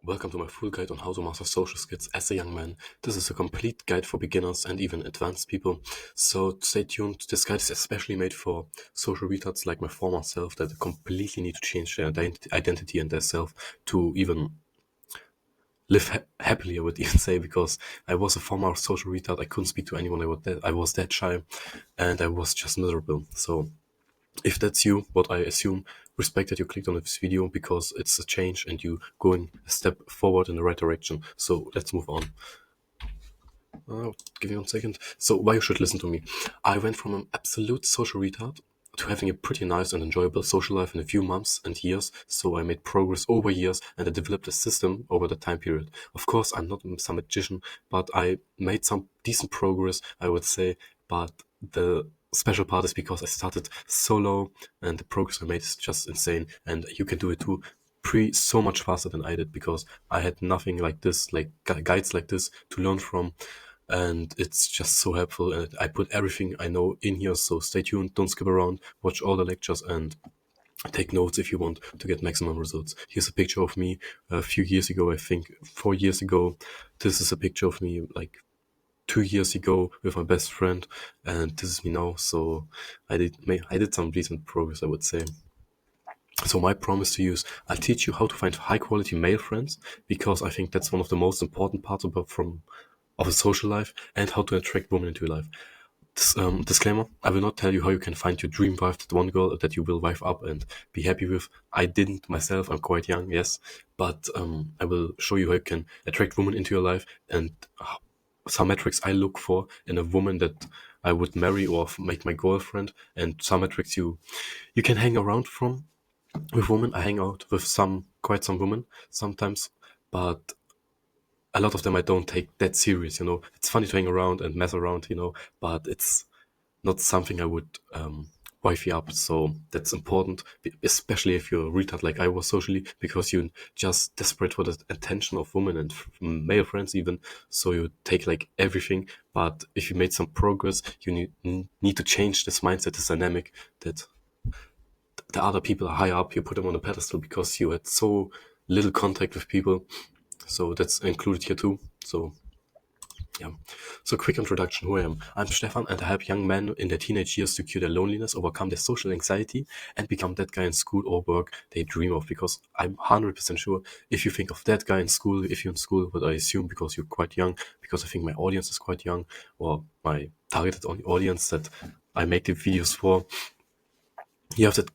Welcome to my full guide on how to master social skills as a young man. This is a complete guide for beginners and even advanced people. So stay tuned. This guide is especially made for social retards like my former self that completely need to change their identity and their self to even live happily, I would even say, because I was a former social retard. I couldn't speak to anyone. I was that shy and I was just miserable. So if that's you, what I assume, respect that you clicked on this video because it's a change and you going a step forward in the right direction. So let's move on. Give me 1 second. So why you should listen to me? I went from an absolute social retard to having a pretty nice and enjoyable social life in a few months and years. So I made progress over years and I developed a system over the time period. Of course, I'm not some magician, but I made some decent progress, I would say. But the special part is because I started so low and the progress I made is just insane. And you can do it too so much faster than I did because I had nothing like this, like guides like this to learn from. And it's just so helpful. And I put everything I know in here. So stay tuned. Don't skip around. Watch all the lectures and take notes if you want to get maximum results. Here's a picture of me a few years ago. I think 4 years ago. This is a picture of me like 2 years ago with my best friend, and this is me now. So I did some recent progress, I would say. So my promise to you is I'll teach you how to find high quality male friends because I think that's one of the most important parts of a social life and how to attract women into your life. Disclaimer, I will not tell you how you can find your dream wife, that one girl that you will wife up and be happy with. I didn't myself, I'm quite young, yes, but I will show you how you can attract women into your life and some metrics I look for in a woman that I would marry or make my girlfriend, and some metrics you can hang around with women. I hang out with quite some women sometimes, but a lot of them I don't take that serious, It's funny to hang around and mess around, but it's not something I would wife you up. So that's important, especially if you're a retard like I was socially, because you're just desperate for the attention of women and male friends even. So you take like everything. But if you made some progress, you need to change this mindset, this dynamic that the other people are high up, you put them on a pedestal because you had so little contact with people. So that's included here too. So yeah. So quick introduction, who I am. I'm Stefan and I help young men in their teenage years to cure their loneliness, overcome their social anxiety and become that guy in school or work they dream of. Because I'm 100% sure if you think of that guy in school, if you're in school, but I assume because you're quite young, because I think my audience is quite young, or my targeted audience that I make the videos for, you have that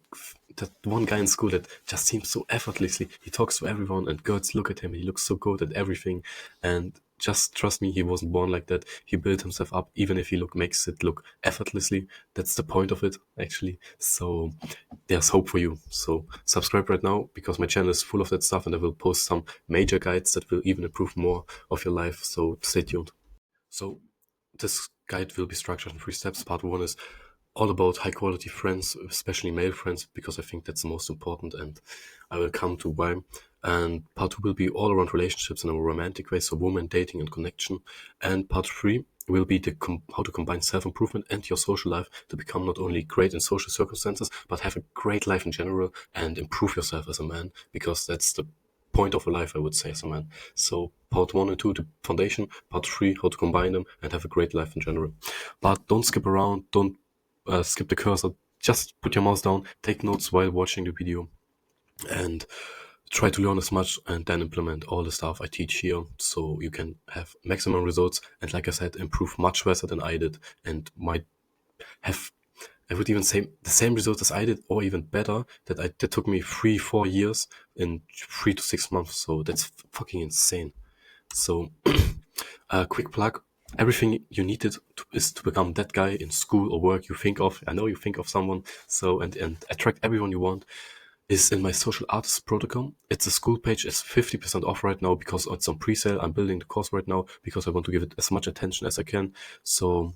one guy in school that just seems so effortlessly. He talks to everyone and girls look at him. He looks so good at everything. And just trust me, he wasn't born like that. He built himself up, even if he makes it look effortlessly. That's the point of it, actually. So there's hope for you. So subscribe right now because my channel is full of that stuff and I will post some major guides that will even improve more of your life. So stay tuned. So this guide will be structured in 3 steps. Part 1 is all about high quality friends, especially male friends, because I think that's the most important, and I will come to why. And part 2 will be all around relationships in a romantic way, so woman, dating and connection. And part 3 will be how to combine self-improvement and your social life to become not only great in social circumstances, but have a great life in general and improve yourself as a man, because that's the point of a life, I would say, as a man. So part 1 and 2, the foundation, part 3, how to combine them and have a great life in general. But don't skip around, don't skip the cursor, just put your mouse down, take notes while watching the video, and try to learn as much and then implement all the stuff I teach here so you can have maximum results and, like I said, improve much faster than I did and might have, I would even say, the same results as I did or even better. That took me 3-4 years in 3 to 6 months, so that's fucking insane. So a quick plug. Everything you needed is to become that guy in school or work you think of. I know you think of someone, so and attract everyone you want is in my social artist protocol. It's a school page. It's 50% off right now because it's on pre-sale. I'm building the course right now because I want to give it as much attention as I can. So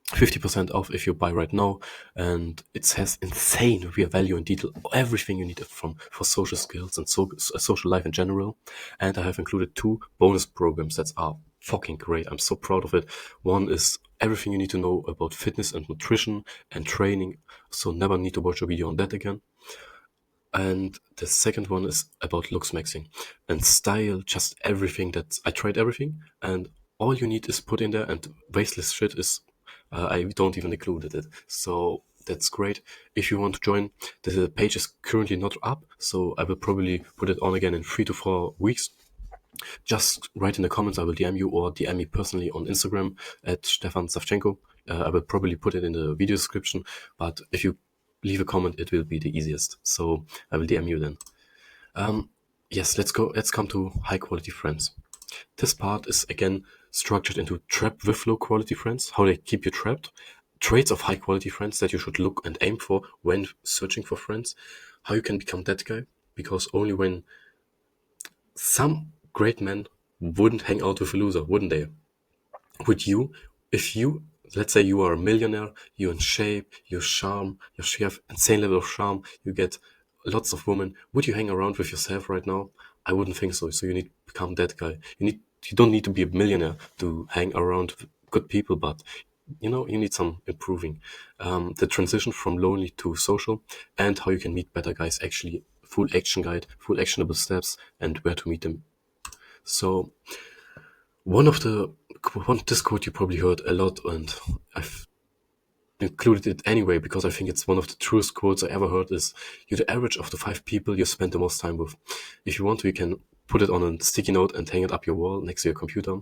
50% off if you buy right now, and it has insane real value and detail, everything you need for social skills and social life in general. And I have included 2 bonus programs that are fucking great. I'm so proud of it. One is everything you need to know about fitness and nutrition and training, so never need to watch a video on that again. And the second one is about looks maxing and style, just everything that I tried everything, and all you need is put in there, and wasteless shit is I don't even include it. So that's great. If you want to join, the page is currently not up, so I will probably put it on again in 3 to 4 weeks. Just write in the comments. I will DM you or DM me personally on Instagram at Stefan Savchenko. I will probably put it in the video description, but if you leave a comment, it will be the easiest. So I will DM you then. Yes, let's go. Let's come to high quality friends. This part is again structured into trap with low quality friends, how they keep you trapped, traits of high quality friends that you should look and aim for when searching for friends, how you can become that guy, because only when some great men wouldn't hang out with a loser, wouldn't they? Would you, if you, let's say you are a millionaire, you're in shape, you're charm, you have insane level of charm, you get lots of women, would you hang around with yourself right now? I wouldn't think so. So you need to become that guy. You don't need to be a millionaire to hang around with good people, but you need some improving. The transition from lonely to social and how you can meet better guys, actually full action guide, full actionable steps and where to meet them. So one of the this quote you probably heard a lot, and I've included it anyway because I think it's one of the truest quotes I ever heard. Is you're the average of the 5 people you spend the most time with. If you want to, you can put it on a sticky note and hang it up your wall next to your computer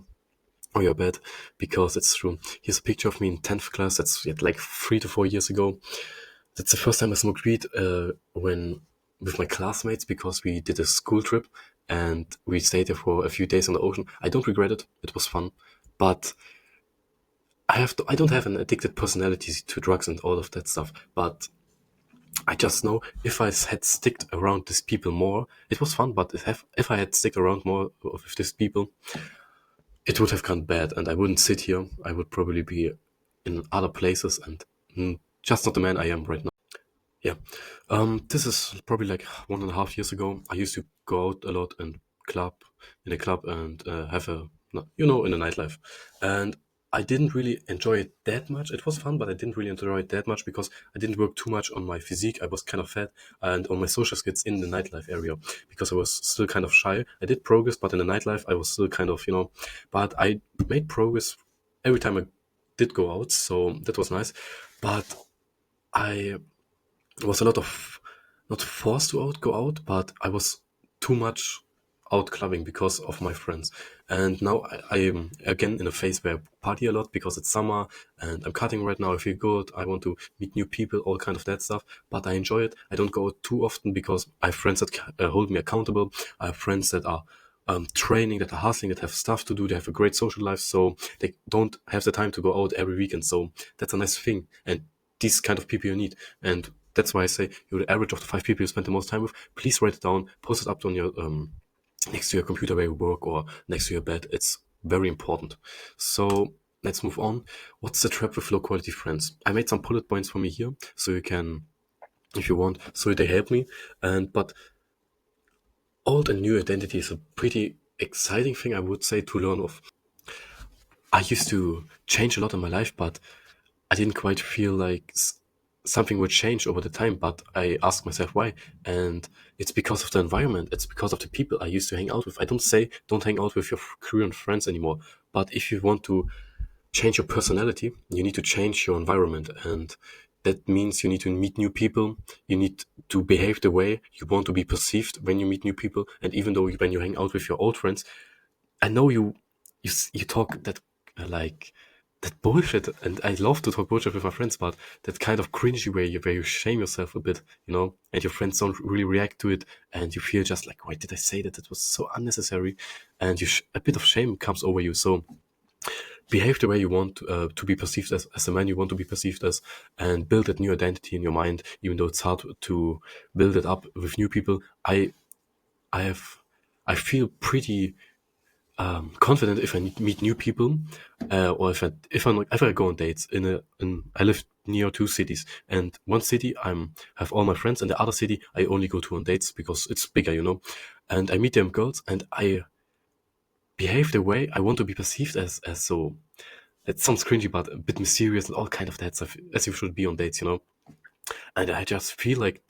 or your bed, because it's true. Here's a picture of me in 10th class. That's like 3 to 4 years ago. That's the first time I smoked weed when with my classmates, because we did a school trip and we stayed there for a few days on the ocean. I don't regret it. It was fun, but I don't have an addicted personality to drugs and all of that stuff. But I just know if I had sticked around these people more, it was fun. But if I had stick around more with these people, it would have gone bad, and I wouldn't sit here. I would probably be in other places and just not the man I am right now. Yeah. This is probably like 1.5 years ago. I used to go out a lot and club in a club and have a, in a nightlife. And I didn't really enjoy it that much. It was fun, but I didn't really enjoy it that much because I didn't work too much on my physique. I was kind of fat and on my social skills in the nightlife area because I was still kind of shy. I did progress, but in the nightlife, I was still kind of, but I made progress every time I did go out. So that was nice. But I was a lot of not forced to go out, but I was too much out clubbing because of my friends. And now I am again in a phase where I party a lot because it's summer and I'm cutting right now. I feel good. I want to meet new people, all kind of that stuff. But I enjoy it. I don't go out too often because I have friends that hold me accountable. I have friends that are training, that are hustling, that have stuff to do. They have a great social life, so they don't have the time to go out every weekend. So that's a nice thing. And these kind of people you need. And that's why I say you're the average of the 5 people you spend the most time with. Please write it down, post it up on your next to your computer where you work or next to your bed. It's very important. So let's move on. What's the trap with low quality friends? I made some bullet points for me here, so you can, if you want, so they help me. And but old and new identity is a pretty exciting thing, I would say, to learn of. I used to change a lot in my life, but I didn't quite feel like something would change over the time. But I asked myself why, and it's because of the environment. It's because of the people I used to hang out with. I don't say don't hang out with your current friends anymore, but if you want to change your personality, you need to change your environment, and that means you need to meet new people. You need to behave the way you want to be perceived when you meet new people. And even though when you hang out with your old friends, I know you talk that like that bullshit, and I love to talk bullshit with my friends, but that kind of cringy way where you shame yourself a bit, and your friends don't really react to it, and you feel just like, why did I say that? That was so unnecessary, and a bit of shame comes over you. So behave the way you want to be perceived as a man you want to be perceived as, and build that new identity in your mind, even though it's hard to build it up with new people. I have I feel pretty confident if I meet new people, or if I go on dates I live near 2 cities, and one city have all my friends, and the other city I only go to on dates because it's bigger, and I meet them girls, and I behave the way I want to be perceived as. So it sounds cringy, but a bit mysterious and all kind of that stuff, as you should be on dates, and I just feel like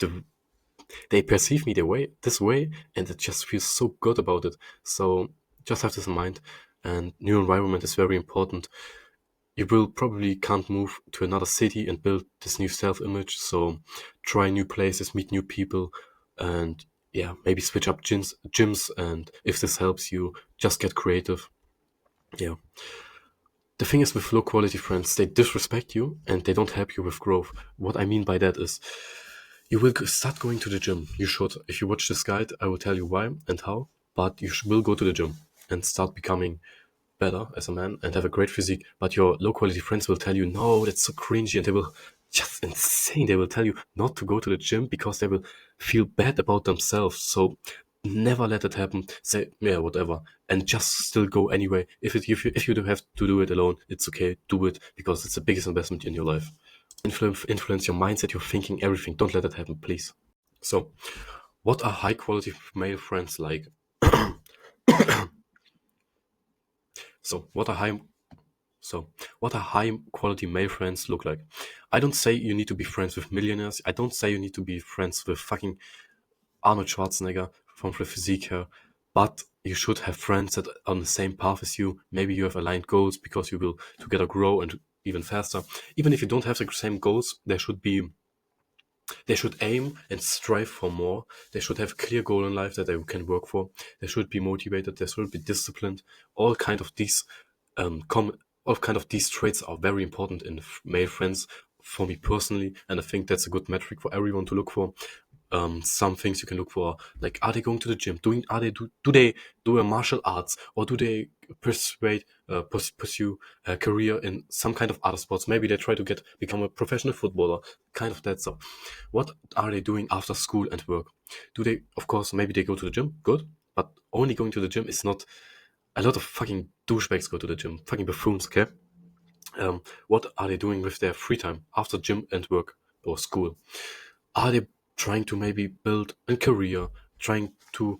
they perceive me this way, and it just feels so good about it. So just have this in mind. And new environment is very important. You will probably can't move to another city and build this new self-image. So try new places, meet new people, and yeah, maybe switch up gyms. And if this helps you, just get creative. Yeah. The thing is with low quality friends, they disrespect you and they don't help you with growth. What I mean by that is you will start going to the gym. You should. If you watch this guide, I will tell you why and how. But you will go to the gym and start becoming better as a man and have a great physique. But your low quality friends will tell you, no, that's so cringy, and they will just insane. They will tell you not to go to the gym because they will feel bad about themselves. So never let it happen. Say, yeah, whatever, and just still go anyway. If you do have to do it alone, it's okay. Do it because it's the biggest investment in your life. Influence your mindset, your thinking, everything. Don't let it happen, please. So, what are high quality male friends like? So, what are high quality male friends look like? I don't say you need to be friends with millionaires. I don't say you need to be friends with fucking Arnold Schwarzenegger from the physique her, but you should have friends that are on the same path as you. Maybe you have aligned goals because you will together grow and even faster. Even if you don't have the same goals, they should aim and strive for more. They should have a clear goal in life that they can work for. They should be motivated. They should be disciplined. All kind of these um, com- all kind of these traits are very important in male friends for me personally, and I think that's a good metric for everyone to look for. Some things you can look for, like are they going to the gym? Do they do a martial arts, or do they pursue a career in some kind of other sports? Maybe they try to become a professional footballer, kind of that stuff. What are they doing after school and work? Do they, of course, maybe they go to the gym, good, but only going to the gym is not. A lot of fucking douchebags go to the gym, fucking buffoons, okay? What are they doing with their free time after gym and work or school? Are they trying to maybe build a career, trying to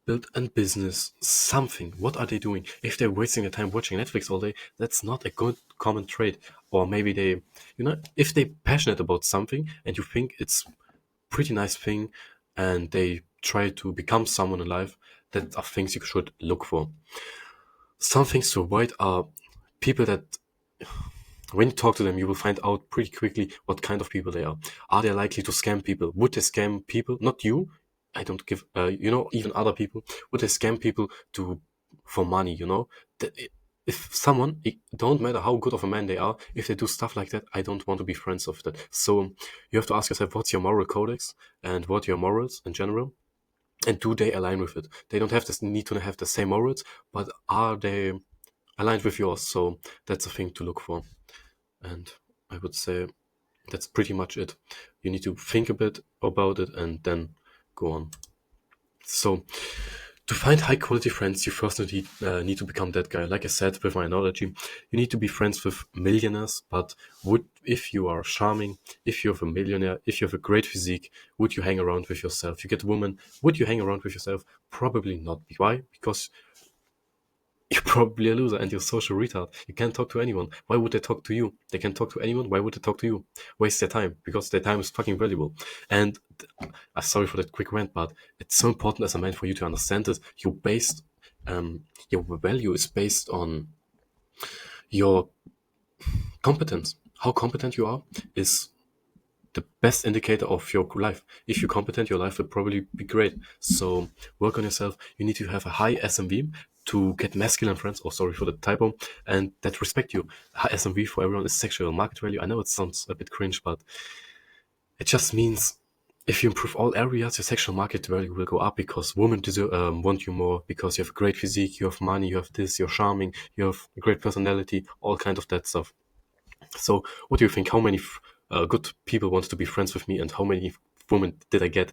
build a business, something? What are they doing? If they're wasting their time watching Netflix all day, that's not a good common trait. Or maybe if they're passionate about something and you think it's pretty nice thing and they try to become someone in life, that are things you should look for. Some things to avoid are people that when you talk to them, you will find out pretty quickly what kind of people they are. Are they likely to scam people? Would they scam people? Not you. I don't give, even other people. Would they scam people for money, That if someone, it don't matter how good of a man they are, if they do stuff like that, I don't want to be friends of that. So you have to ask yourself, what's your moral codex and what are your morals in general? And do they align with it? They don't have to need to have the same morals, but are they aligned with yours? So that's a thing to look for. And I would say that's pretty much it. You need to think a bit about it and then go on. So, to find high quality friends, you first need to become that guy. Like I said with my analogy, you need to be friends with millionaires. But if you are charming, if you're a millionaire, if you have a great physique, would you hang around with yourself? You get a woman, would you hang around with yourself? Probably not. Why? Because you're probably a loser and you're a social retard. You can't talk to anyone. Why would they talk to you? They can talk to anyone. Why would they talk to you? Waste their time because their time is fucking valuable. And I'm sorry for that quick rant, but it's so important as a man for you to understand this. Your value is based on your competence. How competent you are is the best indicator of your life. If you're competent, your life will probably be great. So work on yourself. You need to have a high SMV to get masculine friends. Oh, sorry for the typo. And that respect you. High SMV for everyone is sexual market value. I know it sounds a bit cringe, but it just means if you improve all areas, your sexual market value will go up because women want you more because you have great physique, you have money, you have this, you're charming, you have a great personality, all kind of that stuff. So, what do you think? How many good people wanted to be friends with me, and how many women did I get?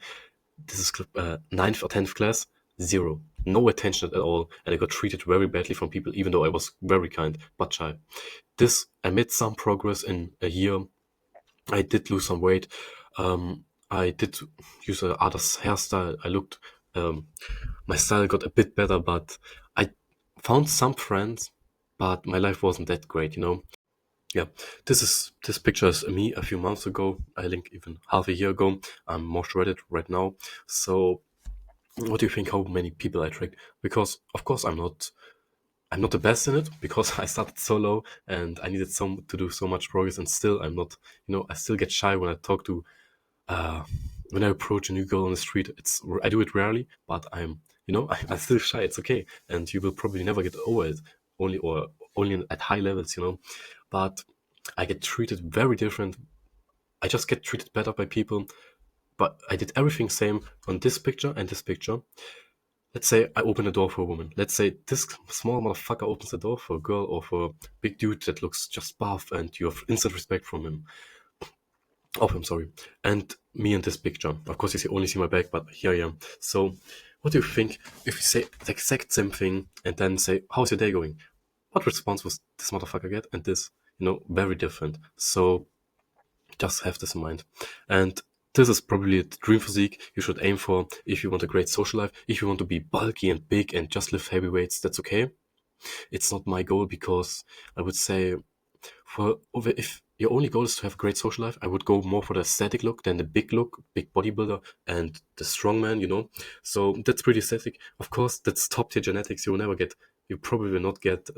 This is ninth or 10th class, zero, no attention at all, and I got treated very badly from people, even though I was very kind but shy. I made some progress in a year. I did lose some weight. I did use a other hairstyle. My style got a bit better, but I found some friends, but my life wasn't that great, Yeah, this picture is me a few months ago. I think even half a year ago. I'm more shredded right now. So what do you think? How many people I tracked? Because of course I'm not the best in it because I started so low and I needed some to do so much progress, and still I'm not. I still get shy when I talk to uh, when I approach a new girl on the street. I do it rarely, but I'm still shy. It's okay, and you will probably never get over it. Only at high levels, But I get treated very different. I just get treated better by people. But I did everything same on this picture and this picture. Let's say I open a door for a woman. Let's say this small motherfucker opens the door for a girl or for a big dude that looks just buff and you have instant respect from him. Of him, sorry. And me in this picture. Of course, only see my back, but here I am. So, what do you think if you say the exact same thing and then say, how's your day going? What response was this motherfucker get? And this, very different. So, just have this in mind. And this is probably the dream physique you should aim for if you want a great social life. If you want to be bulky and big and just lift heavy weights, that's okay. It's not my goal because I would say if your only goal is to have a great social life, I would go more for the aesthetic look than the big look, big bodybuilder and the strong man. So that's pretty aesthetic. Of course, that's top tier genetics. You probably will not get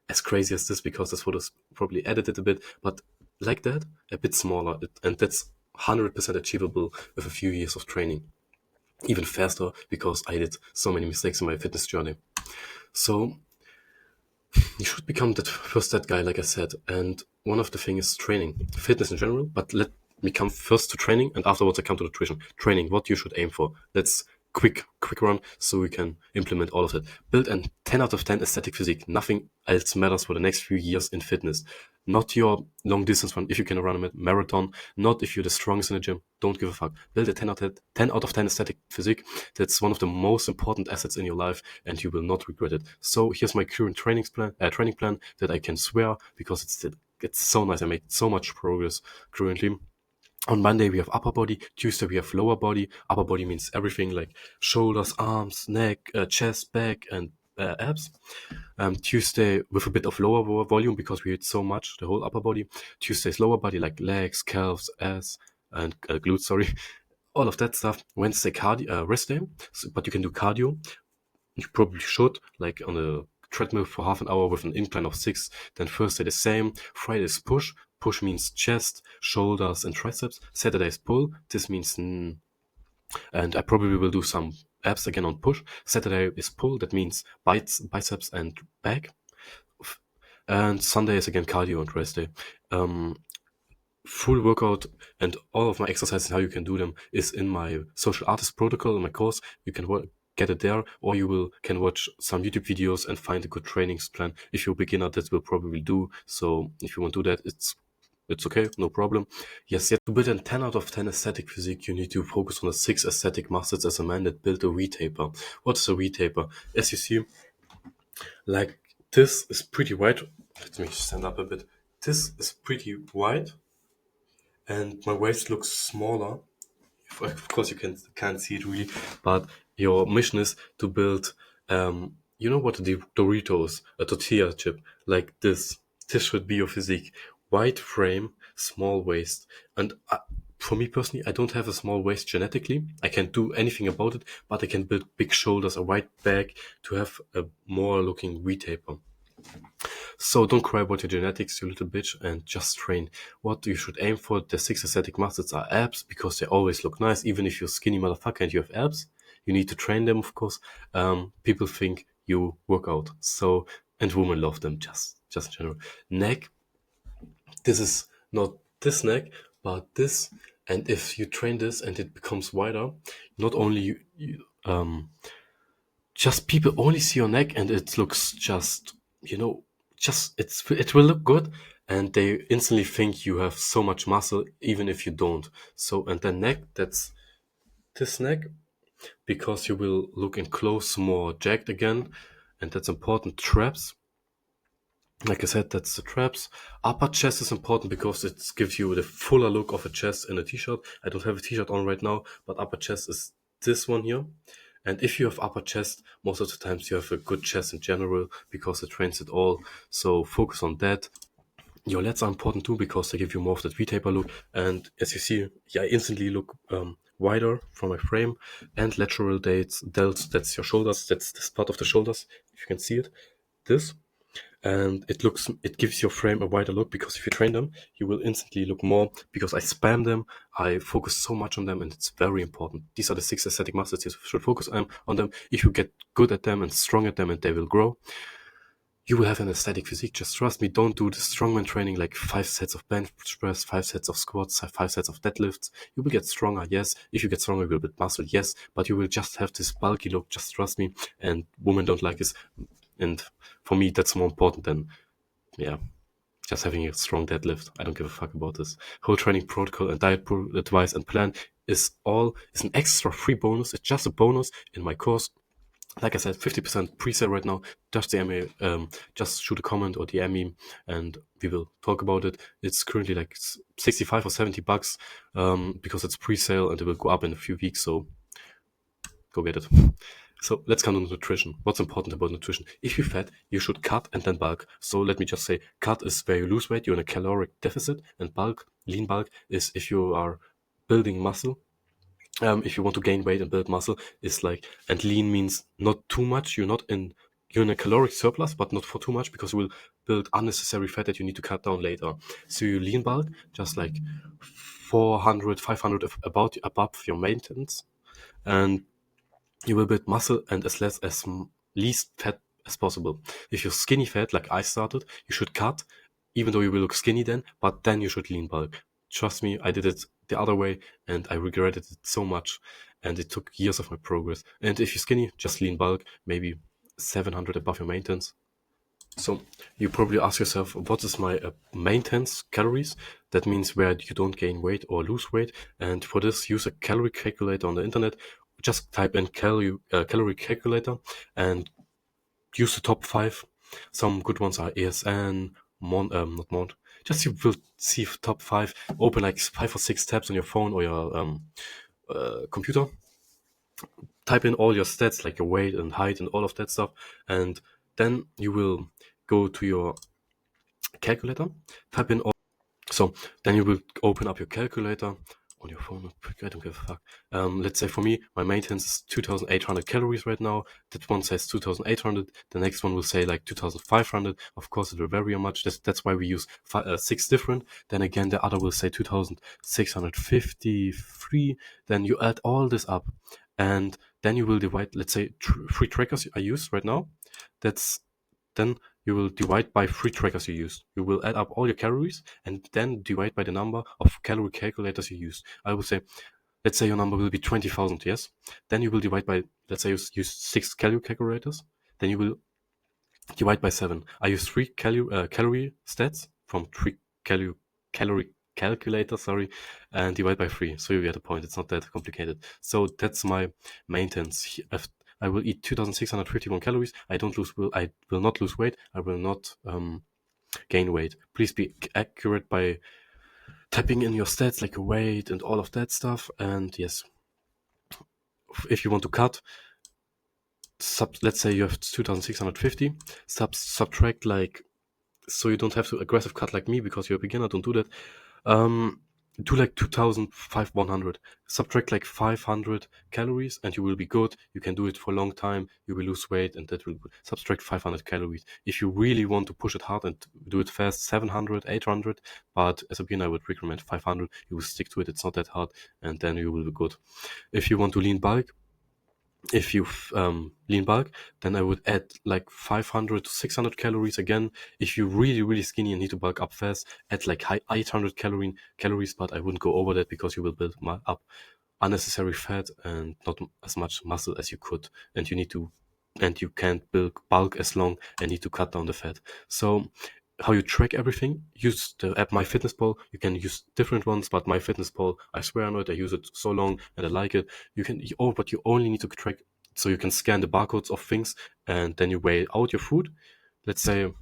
as crazy as this because this photo's probably edited a bit, but like that, a bit smaller. And that's 100% achievable with a few years of training. Even faster because I did so many mistakes in my fitness journey. So you should become that guy, like I said. And one of the things is training, fitness in general. But let me come first to training, and afterwards I come to nutrition. Training, what you should aim for. Let's quick run so we can implement all of it. Build a 10 out of 10 aesthetic physique. Nothing else matters for the next few years in fitness. Not your long distance run if you can run a marathon. Not if you're the strongest in the gym. Don't give a fuck. Build a 10 out of 10 aesthetic physique. That's one of the most important assets in your life, and you will not regret it. So here's my current training plan that I can swear because it's so nice. I made so much progress currently. On Monday we have upper body, Tuesday we have lower body. Upper body means everything like shoulders, arms, neck, chest, back, and abs. Tuesday with a bit of lower volume because we hit so much the whole upper body. Tuesday's lower body like legs, calves, ass, and glutes. Sorry, all of that stuff. Wednesday cardio, rest day, but you can do cardio. You probably should, like on a treadmill for half an hour with an incline of 6. Then Thursday the same. Friday is push. Push means chest, shoulders, and triceps. Saturday is pull. This means, and I probably will do some abs again on push. Saturday is pull. That means biceps, and back. And Sunday is again cardio and rest day. Full workout and all of my exercises, how you can do them, is in my social artist protocol in my course. You can get it there, or can watch some YouTube videos and find a good training plan. If you're a beginner, that will probably do. So if you want to do that, it's okay, no problem. Yes, yet to build a 10 out of 10 aesthetic physique, you need to focus on the 6 aesthetic muscles as a man that built a V-taper. What's a V-taper? As you see, like this is pretty wide. Let me stand up a bit. This is pretty wide and my waist looks smaller. Of course, you can't see it really, but your mission is to build. You know what, the Doritos, a tortilla chip like this. This should be your physique. Wide frame, small waist, and for me personally, I don't have a small waist genetically. I can't do anything about it, but I can build big shoulders, a wide back to have a more looking V-taper. So don't cry about your genetics, you little bitch, and just train. What you should aim for, the 6 aesthetic muscles are abs, because they always look nice, even if you're skinny motherfucker and you have abs. You need to train them, of course. People think you work out. So, and women love them, just in general. Neck, this is not this neck, but this. And if you train this and it becomes wider, not only just people only see your neck and it looks it will look good, and they instantly think you have so much muscle even if you don't. So, and then neck, that's this neck, because you will look in close more jacked again, and that's important. Traps, like I said, that's the traps. Upper chest is important because it gives you the fuller look of a chest in a t-shirt. I don't have a t-shirt on right now, but upper chest is this one here. And if you have upper chest, most of the times you have a good chest in general because it trains it all. So focus on that. Your lats are important too because they give you more of that V-taper look. And as you see, yeah, I instantly look wider from my frame. And lateral delts, that's your shoulders. That's this part of the shoulders. If you can see it, this. And it gives your frame a wider look because if you train them, you will instantly look more because I spam them. I focus so much on them, and it's very important. These are the 6 aesthetic muscles you should focus on them. If you get good at them and strong at them, and they will grow, you will have an aesthetic physique. Just trust me. Don't do the strongman training like 5 sets of bench press, 5 sets of squats, 5 sets of deadlifts. You will get stronger, yes. If you get stronger, you will build muscle, yes. But you will just have this bulky look. Just trust me. And women don't like this. And for me, that's more important than, yeah, just having a strong deadlift. I don't give a fuck about this. Whole training protocol and diet advice and plan is an extra free bonus. It's just a bonus in my course. Like I said, 50% pre-sale right now. Just DM me, just shoot a comment or DM me, and we will talk about it. It's currently like 65 or 70 bucks because it's pre-sale and it will go up in a few weeks. So go get it. So let's come to nutrition. What's important about nutrition? If you're fat, you should cut and then bulk. So let me just say, cut is where you lose weight, you're in a caloric deficit, and bulk, lean bulk, is if you are building muscle. If you want to gain weight and build muscle, is like, and lean means not too much. You're in a caloric surplus, but not for too much because you will build unnecessary fat that you need to cut down later. So you lean bulk, just like 400, 500 about above your maintenance, and you will build muscle and as least fat as possible. If you're skinny fat, like I started, you should cut, even though you will look skinny then, but then you should lean bulk. Trust me, I did it the other way and I regretted it so much, and it took years of my progress. And if you're skinny, just lean bulk, maybe 700 above your maintenance. So you probably ask yourself, what is my maintenance calories? That means where you don't gain weight or lose weight. And for this, use a calorie calculator on the internet. Just type in calorie calculator and use the top 5. Some good ones are ASN, not Mont. Just you will see top 5. Open like 5 or 6 tabs on your phone or your computer. Type in all your stats, like your weight and height and all of that stuff. And then you will go to your calculator, type in all. So then you will open up your calculator on your phone. I don't give a fuck. Let's say for me, my maintenance is 2,800 calories right now. That one says 2,800. The next one will say like 2,500. Of course, it will vary much. That's why we use 6 different. Then again, the other will say 2,653. Then you add all this up, and then you will divide. Let's say 3 trackers I use right now. Then you will divide by 3 trackers you use. You will add up all your calories and then divide by the number of calorie calculators you use. I would say, let's say your number will be 20,000, yes? Then you will divide by, let's say you use 6 calorie calculators. Then you will divide by 7. I use 3 calorie stats from 3 calorie calculator, sorry, and divide by 3. So you get a point. It's not that complicated. So that's my maintenance. I will eat 2,651 calories. I will not lose weight. I will not gain weight. Please be accurate by typing in your stats, like your weight and all of that stuff. And yes, if you want to cut, let's say you have 2,650, subtract like, so you don't have to aggressive cut like me because you're a beginner. Don't do that. Do like 2,100. Subtract like 500 calories and you will be good. You can do it for a long time. You will lose weight and that will subtract 500 calories. If you really want to push it hard and do it fast, 700, 800. But as a beginner, I would recommend 500. You will stick to it. It's not that hard and then you will be good. If you want to lean bulk, lean bulk, then I would add like 500 to 600 calories again. If you're really, really skinny and need to bulk up fast, add like 800 calories, but I wouldn't go over that because you will build up unnecessary fat and not as much muscle as you could. And you can't build bulk as long and need to cut down the fat. So how you track everything, use the app MyFitnessPal. You can use different ones, but MyFitnessPal, I swear on it, I use it so long and I like it. But you only need to track, so you can scan the barcodes of things and then you weigh out your food. Let's say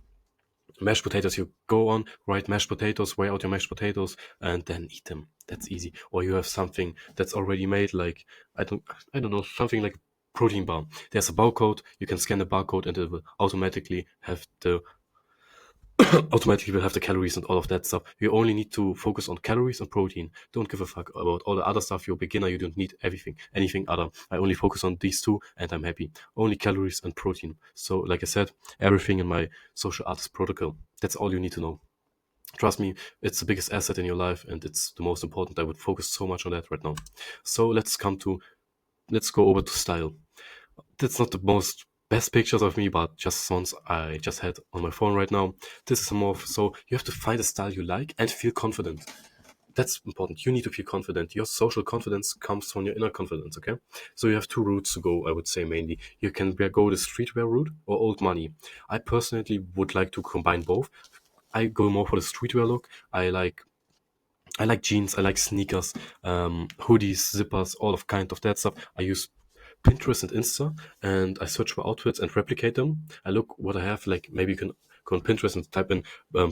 mashed potatoes, you go on, write mashed potatoes, weigh out your mashed potatoes, and then eat them. That's easy. Or you have something that's already made, like, I don't know, something like protein bar. There's a barcode, you can scan the barcode and it will automatically have the automatically will have the calories and all of that stuff. You only need to focus on calories and protein. Don't give a fuck about all the other stuff. You're a beginner, you don't need anything other. I only focus on these two and I'm happy. Only calories and protein. So like I said, everything in my social artist protocol. That's all you need to know. Trust me, it's the biggest asset in your life and it's the most important. I would focus so much on that right now. So let's go over to style. That's not the most best pictures of me, but just ones I just had on my phone right now. This is more so you have to find a style you like and feel confident. That's important. You need to feel confident. Your social confidence comes from your inner confidence, okay? So you have two routes to go, I would say mainly. You can go the streetwear route or old money. I personally would like to combine both. I go more for the streetwear look. I like jeans, I like sneakers, hoodies, zippers, all of kind of that stuff. I use Pinterest and Insta, and I search for outfits and replicate them. I look what I have. Like maybe you can go on Pinterest and type in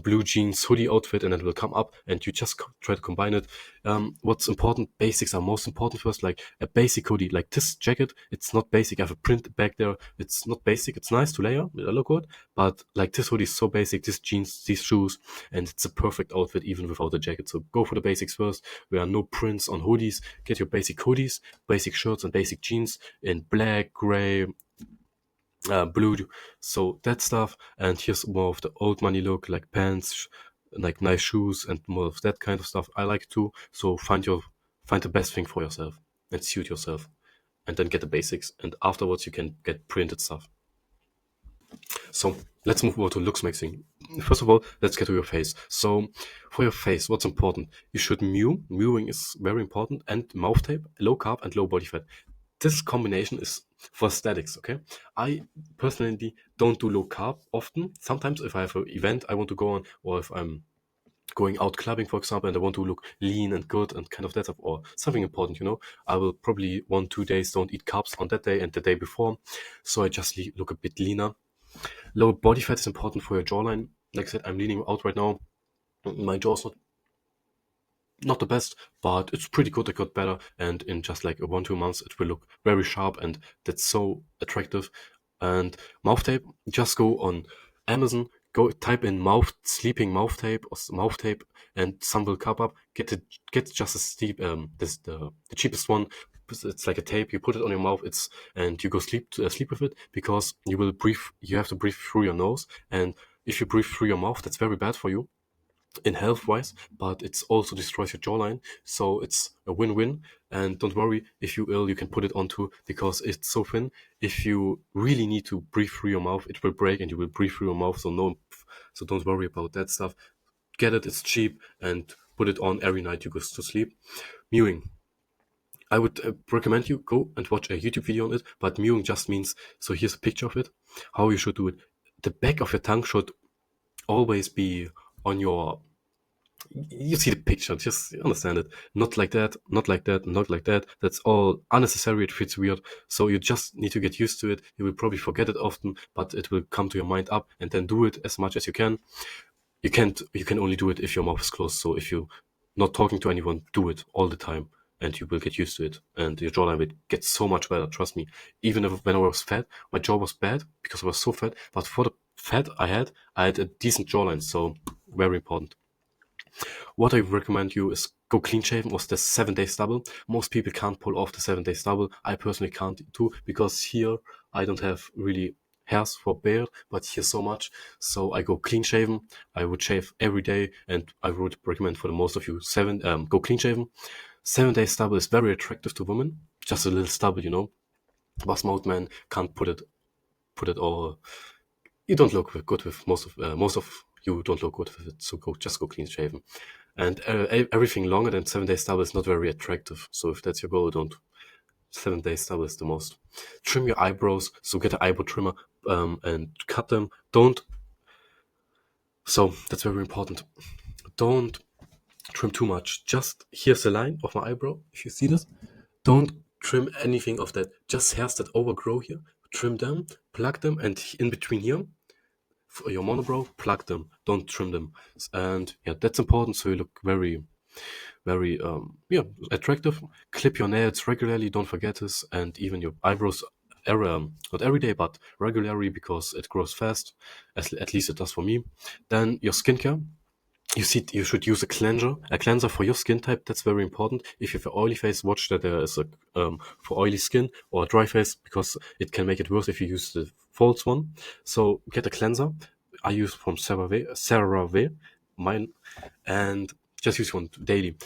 blue jeans hoodie outfit, and it will come up, and you just try to combine it. What's important? Basics are most important first. Like a basic hoodie, like this jacket. It's not basic. I have a print back there. It's not basic. It's nice to layer. It look good, but like this hoodie is so basic. This jeans, these shoes, and it's a perfect outfit even without a jacket. So go for the basics first. There are no prints on hoodies. Get your basic hoodies, basic shirts, and basic jeans in black, gray, blue. So that stuff. And here's more of the old money look, like pants, like nice shoes, and more of that kind of stuff. I like too. So find the best thing for yourself and suit yourself, and then get the basics. And afterwards, you can get printed stuff. So let's move over to looks mixing. First of all, let's get to your face. So for your face, what's important? You should mew. Mewing is very important, and mouth tape, low carb and low body fat. This combination is for aesthetics, okay? I personally don't do low carb often. Sometimes if I have an event I want to go on, or if I'm going out clubbing, for example, and I want to look lean and good and kind of that stuff, or something important, I will probably 1-2 days don't eat carbs on that day and the day before. So I just look a bit leaner. Low body fat is important for your jawline. Like I said, I'm leaning out right now. My jaw's not the best, but it's pretty good. It got better, and in just like 1-2 months, it will look very sharp, and that's so attractive. And mouth tape, just go on Amazon, go type in mouth sleeping mouth tape or mouth tape, and some will come up. Get just a steep this the cheapest one. It's like a tape. You put it on your mouth. And you go sleep with it, because you will breathe. You have to breathe through your nose, and if you breathe through your mouth, that's very bad for you in health wise, but it's also destroys your jawline. So it's a win-win. And don't worry, if you ill, you can put it on too, because it's so thin. If you really need to breathe through your mouth, it will break and you will breathe through your mouth. So don't worry about that stuff. Get it, it's cheap, and put it on every night you go to sleep. Mewing. I would recommend you go and watch a YouTube video on it, but mewing just means, so here's a picture of it, how you should do it. The back of your tongue should always be on your, you see the picture, just understand it. Not like that, not like that, not like that. That's all unnecessary. It feels weird. So you just need to get used to it. You will probably forget it often, but it will come to your mind up, and then do it as much as you can. You can only do it if your mouth is closed. So if you're not talking to anyone, do it all the time, and you will get used to it. And your jawline will get so much better. Trust me. Even if when I was fat, my jaw was bad because I was so fat. But for the fat I had a decent jawline. So very important. What I recommend you is go clean shaven or the 7 day stubble. Most people can't pull off the 7 day stubble. I personally can't too, because here I don't have really hairs for beard, but here so much. So I go clean shaven. I would shave every day, and I would recommend for the most of you go clean shaven. 7 day stubble is very attractive to women. Just a little stubble. But most men can't put it all. You don't look good with most of you don't look good with it. So just go clean shaven. And everything longer than 7 day stubble is not very attractive. So if that's your goal, don't. 7 day stubble is the most. Trim your eyebrows. So get an eyebrow trimmer and cut them. Don't. So that's very important. Don't trim too much. Just here's the line of my eyebrow. If you see this, don't trim anything of that. Just hairs that overgrow here. Trim them, plug them, and in between here, for your monobrow, plug them. Don't trim them. And yeah, that's important. So you look very, very attractive. Clip your nails regularly. Don't forget this. And even your eyebrows. not every day, but regularly because it grows fast. At least it does for me. Then your skincare. You should use a cleanser for your skin type. That's very important. If you have an oily face, watch that there is a for oily skin or a dry face, because it can make it worse if you use the false one. So get a cleanser. I use from CeraVe, mine, and just use one daily.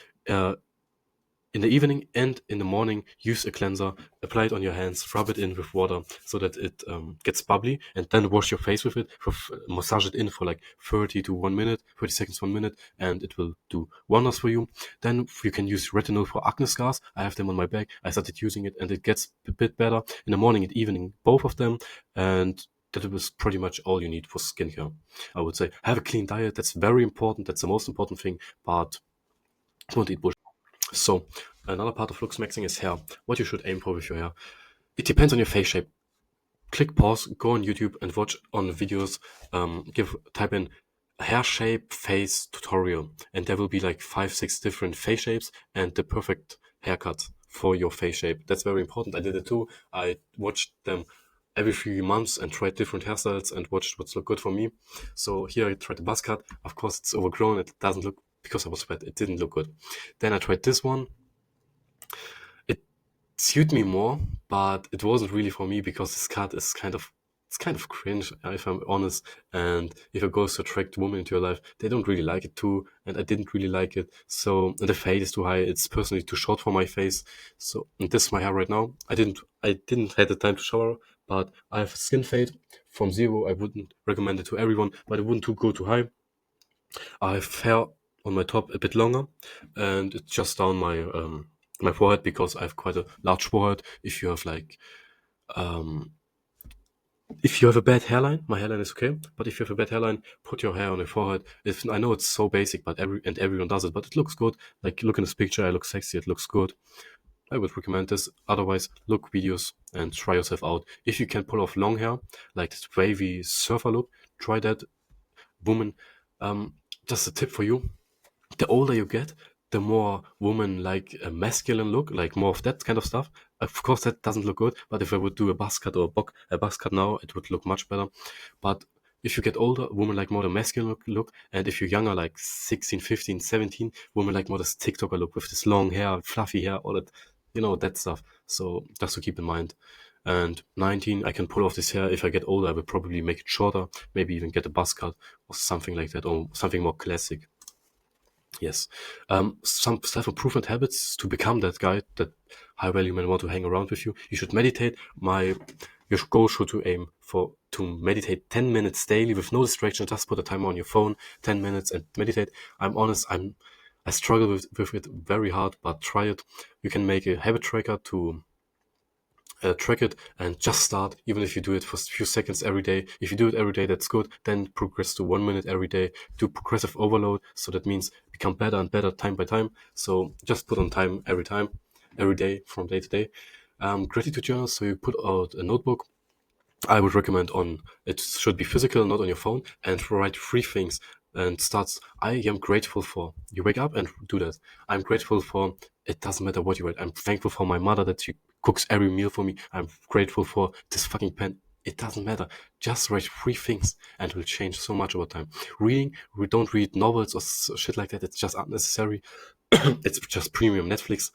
In the evening and in the morning, use a cleanser, apply it on your hands, rub it in with water so that it gets bubbly, and then wash your face with it, massage it in for like 30 to 1 minute, 30 seconds, 1 minute, and it will do wonders for you. Then you can use retinol for acne scars. I have them on my back. I started using it and it gets a bit better in the morning and evening, both of them, and that was pretty much all you need for skincare, I would say. Have a clean diet. That's very important. That's the most important thing, but don't eat bullshit. So another part of looks maxing is hair. What you should aim for with your hair. It depends on your face shape. Click pause, go on YouTube and watch on videos. Type in hair shape face tutorial, and there will be like 5, 6 different face shapes and the perfect haircut for your face shape. That's very important. I did it too. I watched them every few months and tried different hairstyles and watched what's look good for me. So here I tried the buzz cut. Of course, it's overgrown. It doesn't look, because I was wet, it didn't look good. Then I tried this one. It suited me more, but it wasn't really for me because this cut is kind of cringe, if I'm honest. And if it goes to attract women into your life, they don't really like it too, and I didn't really like it. So and the fade is too high. It's personally too short for my face. So and this is my hair right now. I didn't have the time to shower, but I have a skin fade from zero. I wouldn't recommend it to everyone, but it wouldn't go too high. I have hair on my top a bit longer, and it's just down my forehead because I have quite a large forehead. If you have a bad hairline, my hairline is okay. But if you have a bad hairline, put your hair on your forehead. If I know it's so basic, but everyone does it, but it looks good. Like look in this picture, I look sexy. It looks good. I would recommend this. Otherwise, look videos and try yourself out. If you can pull off long hair, like this wavy surfer look, try that. Woman, just a tip for you: the older you get, the more woman like a masculine look, like more of that kind of stuff. Of course, that doesn't look good, but if I would do a buzz cut or a buzz cut now, it would look much better. But if you get older, women like more the masculine look, and if you're younger, like 16, 15, 17, women like more this TikToker look with this long hair, fluffy hair, all that, that stuff. So just to keep in mind. And 19, I can pull off this hair. If I get older, I will probably make it shorter, maybe even get a buzz cut or something like that, or something more classic. Yes. Some self-improvement habits to become that guy, that high value man want to hang around with you. You should meditate. Your goal should to aim for to meditate 10 minutes daily with no distraction. Just put a timer on your phone, 10 minutes and meditate. I'm honest, I struggle with it very hard, but try it. You can make a habit tracker to track it and just start, even if you do it for a few seconds every day. If you do it every day, that's good. Then progress to 1 minute every day. Do progressive overload. So that means become better and better time by time. So just put on time, every day, from day to day. Gratitude journals. So you put out a notebook. I would recommend it should be physical, not on your phone, and write 3 things and starts. I am grateful for. You wake up and do that. I'm grateful for. It doesn't matter what you write. I'm thankful for my mother that she cooks every meal for me. I'm grateful for this fucking pen. It doesn't matter. Just write 3 things and it will change so much over time. Reading, we don't read novels or shit like that. It's just unnecessary. It's just premium Netflix.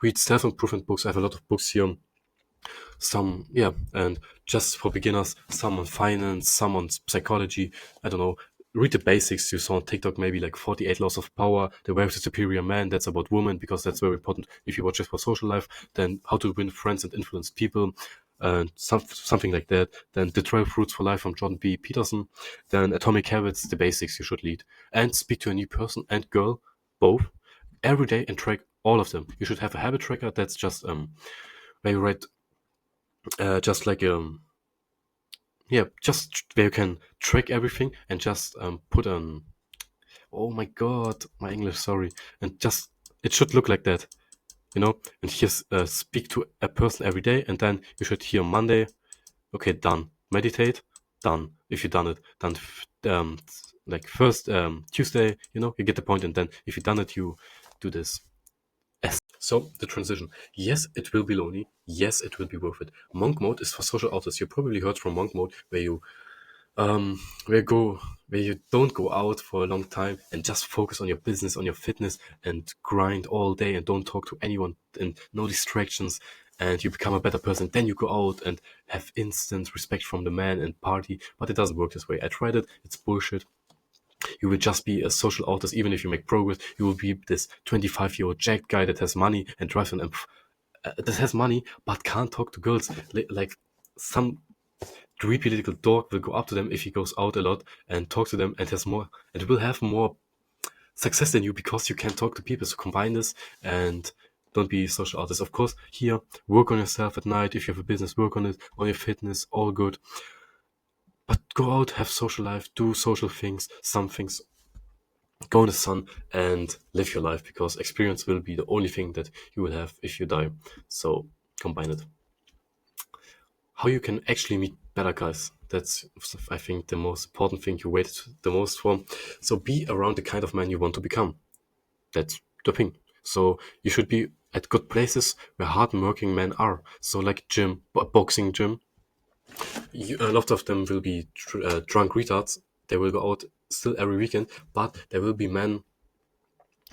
Read self-improvement books. I have a lot of books here. Some, yeah, and just for beginners, some on finance, some on psychology. I don't know. Read the basics you saw on TikTok, maybe like 48 Laws of Power, The Way of the Superior Man. That's about women, because that's very important. If you watch it for social life, then How to Win Friends and Influence People, and something like that. Then The 12 Rules for Life from Jordan B. Peterson. Then Atomic Habits, the basics you should lead. And speak to a new person and girl, both, every day, and track all of them. You should have a habit tracker that's just where you write just like yeah, just where you can track everything and just put on. Oh my god, my English, sorry. And just it should look like that, and just speak to a person every day, and then you should hear Monday. Okay, done. Meditate, done. If you've done it, done. Like first Tuesday, you get the point, and then if you've done it, you do this. So the transition. Yes, it will be lonely. Yes, it will be worth it. Monk mode is for social authors. You probably heard from monk mode where you um where go where you don't go out for a long time and just focus on your business, on your fitness, and grind all day and don't talk to anyone and no distractions, and you become a better person. Then you go out and have instant respect from the man and party. But it doesn't work this way. I tried it. It's bullshit. You will just be a social artist even if you make progress. You will be this 25-year-old jacked guy that has money and drives an that has money but can't talk to girls. Like some creepy little dog will go up to them if he goes out a lot and talk to them and has more and will have more success than you because you can talk to people. So combine this and don't be a social artist. Of course, here work on yourself at night. If you have a business, work on it, on your fitness, all good. But go out, have social life, do social things, some things, go in the sun and live your life because experience will be the only thing that you will have if you die. So combine it. How you can actually meet better guys. That's, I think, the most important thing you waited the most for. So be around the kind of man you want to become. That's the thing. So you should be at good places where hard-working men are. So like gym, boxing gym. A lot of them will be drunk retards. They will go out still every weekend, but there will be men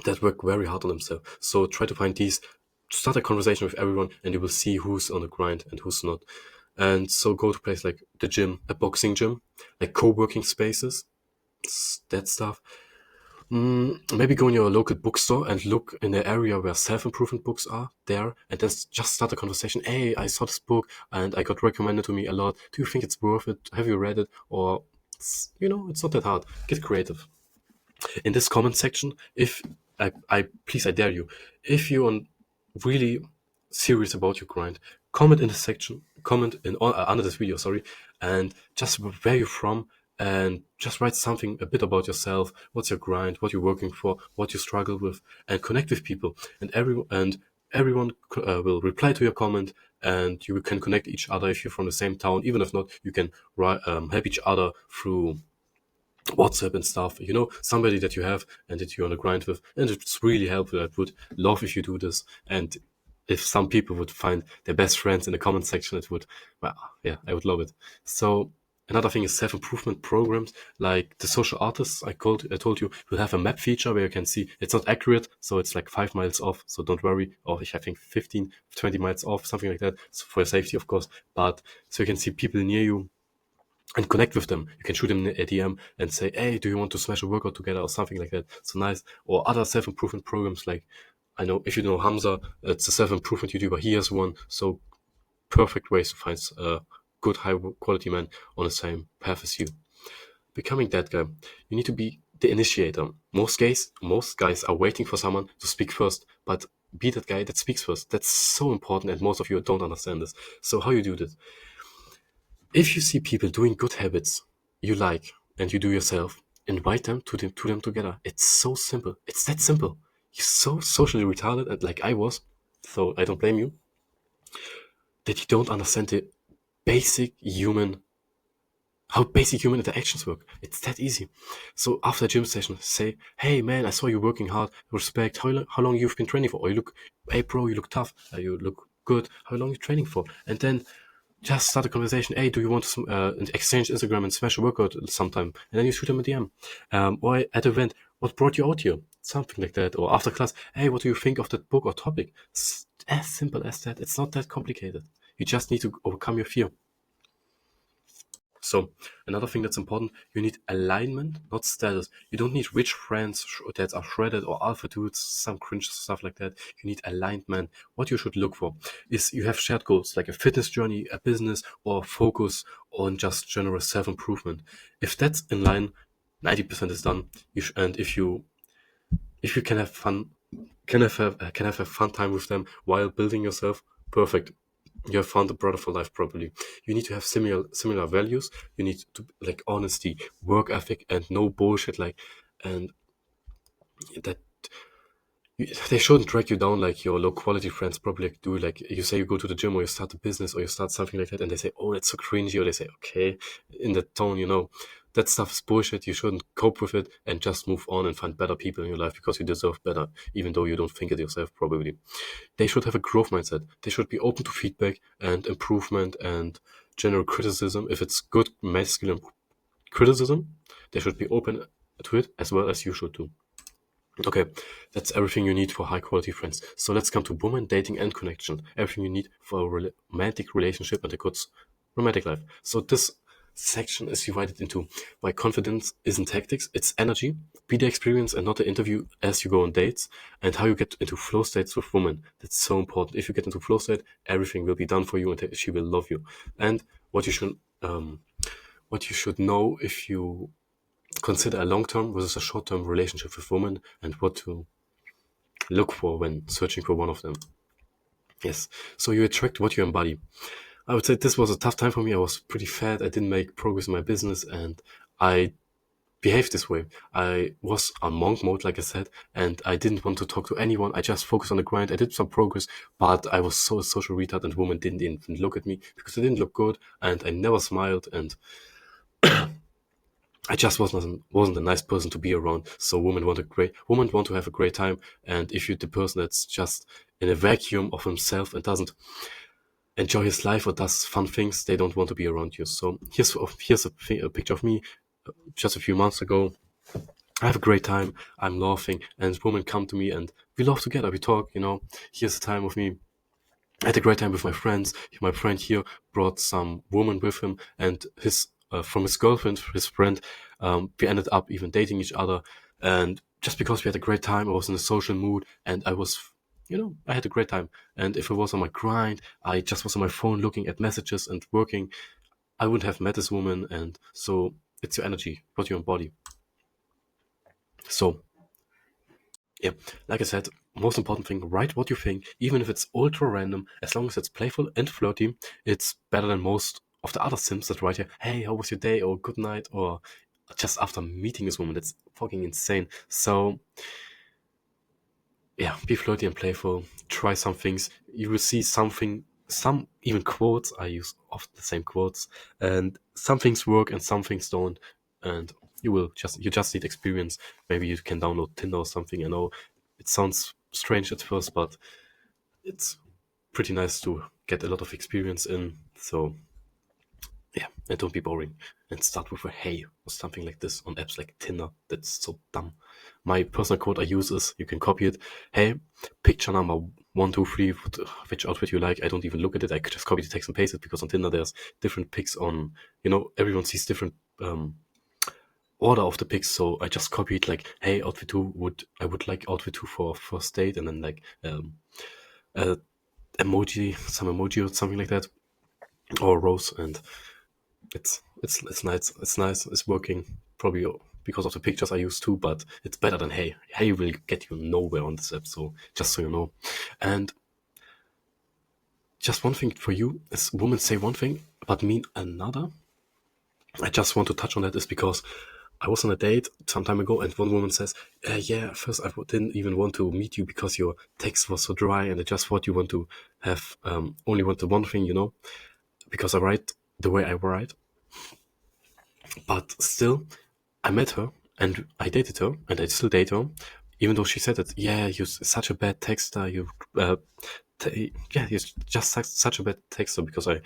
that work very hard on themselves. So try to find these, start a conversation with everyone, and you will see who's on the grind and who's not. And so go to places like the gym, a boxing gym, like co-working spaces, that stuff. Maybe go in your local bookstore and look in the area where self-improvement books are there, and then just start a conversation. Hey, I saw this book and I got recommended to me a lot. Do you think it's worth it? Have you read it? Or, it's not that hard. Get creative. In this comment section, if I please, I dare you, if you're really serious about your grind, comment in the section, comment in under this video, sorry, and just where you're from, and just write something a bit about yourself. What's your grind? What you're working for? What you struggle with? And connect with people. And everyone will reply to your comment, and you can connect each other if you're from the same town. Even if not, you can help each other through WhatsApp and stuff, somebody that you have and that you're on a grind with, and it's really helpful. I would love if you do this, and if some people would find their best friends in the comment section, it would, well, yeah, I would love it. So another thing is self-improvement programs like the social artists. I told you will have a map feature where you can see it's not accurate, so it's like 5 miles off, so don't worry, or I think 15, 20 miles off, something like that, so for your safety, of course, but so you can see people near you and connect with them. You can shoot them a DM and say, hey, do you want to smash a workout together or something like that? So nice. Or other self-improvement programs like, I know if you know Hamza, it's a self-improvement YouTuber. He has one. So perfect ways to find a good high quality man on the same path as you. Becoming that guy, you need to be the initiator. Most guys are waiting for someone to speak first, but be that guy that speaks first. That's so important, and most of you don't understand this. So how you do this? If you see people doing good habits you like and you do yourself, invite them to them together. It's so simple. It's that simple. You're so socially retarded, and like I was, so I don't blame you, that you don't understand the basic human how basic human interactions work. It's that easy. So after a gym session, say, hey man, I saw you working hard. Respect. How long you've been training for? Or you look, hey bro, you look tough. You look good. How long you training for? And then just start a conversation. Hey, do you want to exchange Instagram and smash a workout sometime? And then you shoot them a DM. Or at an event, what brought you out here? Something like that. Or after class, hey, what do you think of that book or topic? It's as simple as that. It's not that complicated. You just need to overcome your fear. So another thing that's important, you need alignment, not status. You don't need rich friends that are shredded or alpha dudes, some cringe stuff like that. You need alignment. What you should look for is you have shared goals like a fitness journey, a business, or focus on just general self-improvement. If that's in line, 90% is done. And if you can have fun, can have a fun time with them while building yourself, perfect. You have found a brother for life properly. You need to have similar values. You need to like honesty, work ethic, and no bullshit. And that They shouldn't drag you down like your low quality friends probably do. Like you say, you go to the gym or you start a business or you start something like that, and they say, "Oh, that's so cringy," or they say, "Okay," in that tone, that stuff is bullshit. You shouldn't cope with it and just move on and find better people in your life because you deserve better, even though you don't think it yourself. Probably, they should have a growth mindset. They should be open to feedback and improvement and general criticism. If it's good masculine criticism, they should be open to it as well as you should do. Okay, that's everything you need for high quality friends. So let's come to woman, dating, and connection. Everything you need for a romantic relationship and a good romantic life. So this section is divided into why confidence isn't tactics, it's energy. Be the experience and not the interview as you go on dates, and how you get into flow states with women. That's so important. If you get into flow state, everything will be done for you and she will love you. And what you should know if you consider a long-term versus a short-term relationship with women and what to look for when searching for one of them. Yes, so you attract what you embody. I would say this was a tough time for me. I was pretty fat. I didn't make progress in my business and I behaved this way. I was on monk mode, like I said, and I didn't want to talk to anyone. I just focused on the grind. I did some progress, but I was so social retard and women didn't even look at me because I didn't look good and I never smiled and I just wasn't a nice person to be around. So women want to have a great time, and if you're the person that's just in a vacuum of himself and doesn't enjoy his life or does fun things, they don't want to be around you. So here's a picture of me just a few months ago. I have a great time. I'm laughing, and women come to me, and we laugh together. We talk. Here's a time with me. I had a great time with my friends. My friend here brought some woman with him, and his from his girlfriend, his friend. We ended up even dating each other, and just because we had a great time, I was in a social mood, and I had a great time. And if I was on my grind, I just was on my phone looking at messages and working, I wouldn't have met this woman. And so it's your energy, what you embody. So yeah, like I said, most important thing, write what you think, even if it's ultra random, as long as it's playful and flirty, it's better than most of the other sims that write here, hey, how was your day, or good night, or just after meeting this woman. That's fucking insane. So yeah, be flirty and playful, try some things, you will see some even quotes, I use often the same quotes, and some things work and some things don't, and you just need experience. Maybe you can download Tinder or something. I know it sounds strange at first, but it's pretty nice to get a lot of experience in. So yeah, and don't be boring. And start with a hey or something like this on apps like Tinder. That's so dumb. My personal code I use is, you can copy it. Hey, picture number 1, 2, 3, which outfit you like. I don't even look at it. I could just copy the text and paste it, because on Tinder there's different pics on, everyone sees different order of the pics. So I just copied like, hey, outfit 2 I would like outfit 2 for first date, and then like uh, some emoji or something like that, or rose, and it's nice. It's nice. It's working probably because of the pictures I use too, but it's better than hey. Hey will get you nowhere on this app. So just so you know, and just one thing for you is, women say one thing but mean another. I just want to touch on that, is because I was on a date some time ago, and one woman says, "Yeah, first I didn't even want to meet you because your text was so dry, and I just thought you want to have only want the one thing, because I write the way I write." But still, I met her and I dated her, and I still date her, even though she said that, yeah, you're such a bad texter. Yeah, you're just such a bad texter, because I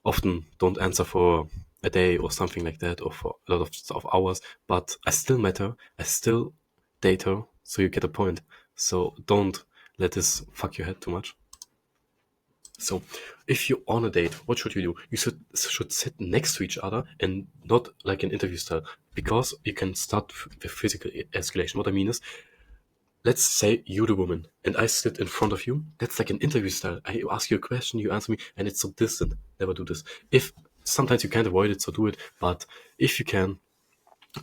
often don't answer for a day or something like that, or for a lot of hours. But I still met her. I still date her. So you get a point. So don't let this fuck your head too much. So, if you're on a date, what should you do? You should sit next to each other and not like an interview style, because you can start with physical escalation. What I mean is, let's say you're the woman and I sit in front of you. That's like an interview style. I ask you a question, you answer me, and it's so distant. Never do this. If sometimes you can't avoid it, so do it. But if you can,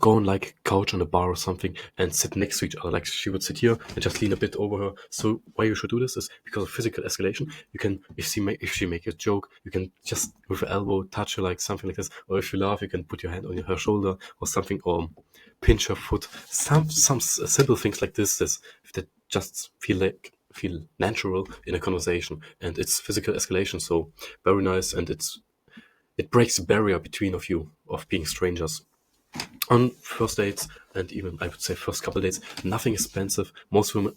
go on like couch on a bar or something and sit next to each other. Like she would sit here and just lean a bit over her. So why you should do this is because of physical escalation. You can, if she make a joke, you can just with your elbow touch her, like something like this. Or if you laugh, you can put your hand on her shoulder or something, or pinch her foot. Some simple things like this that just feel natural in a conversation, and it's physical escalation. So very nice, and it breaks the barrier between of you of being strangers on first dates, and even I would say first couple dates. Nothing expensive. Most women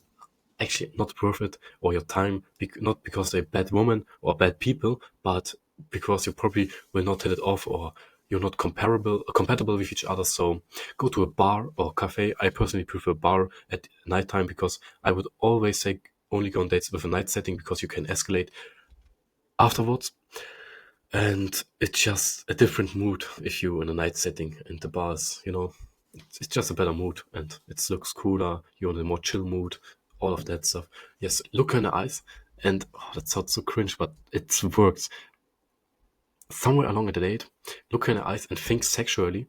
actually not worth it or your time, not because they're bad women or bad people, but because you probably will not hit it off, or you're not compatible with each other. So go to a bar or cafe. I personally prefer bar at nighttime, because I would always say only go on dates with a night setting, because you can escalate afterwards, and it's just a different mood if you're in a night setting, and the bars, it's just a better mood, and it looks cooler. You're in a more chill mood, all of that stuff. Yes, look her in the eyes, and that sounds so cringe, but it works. Somewhere along the date, look her in the eyes and think sexually.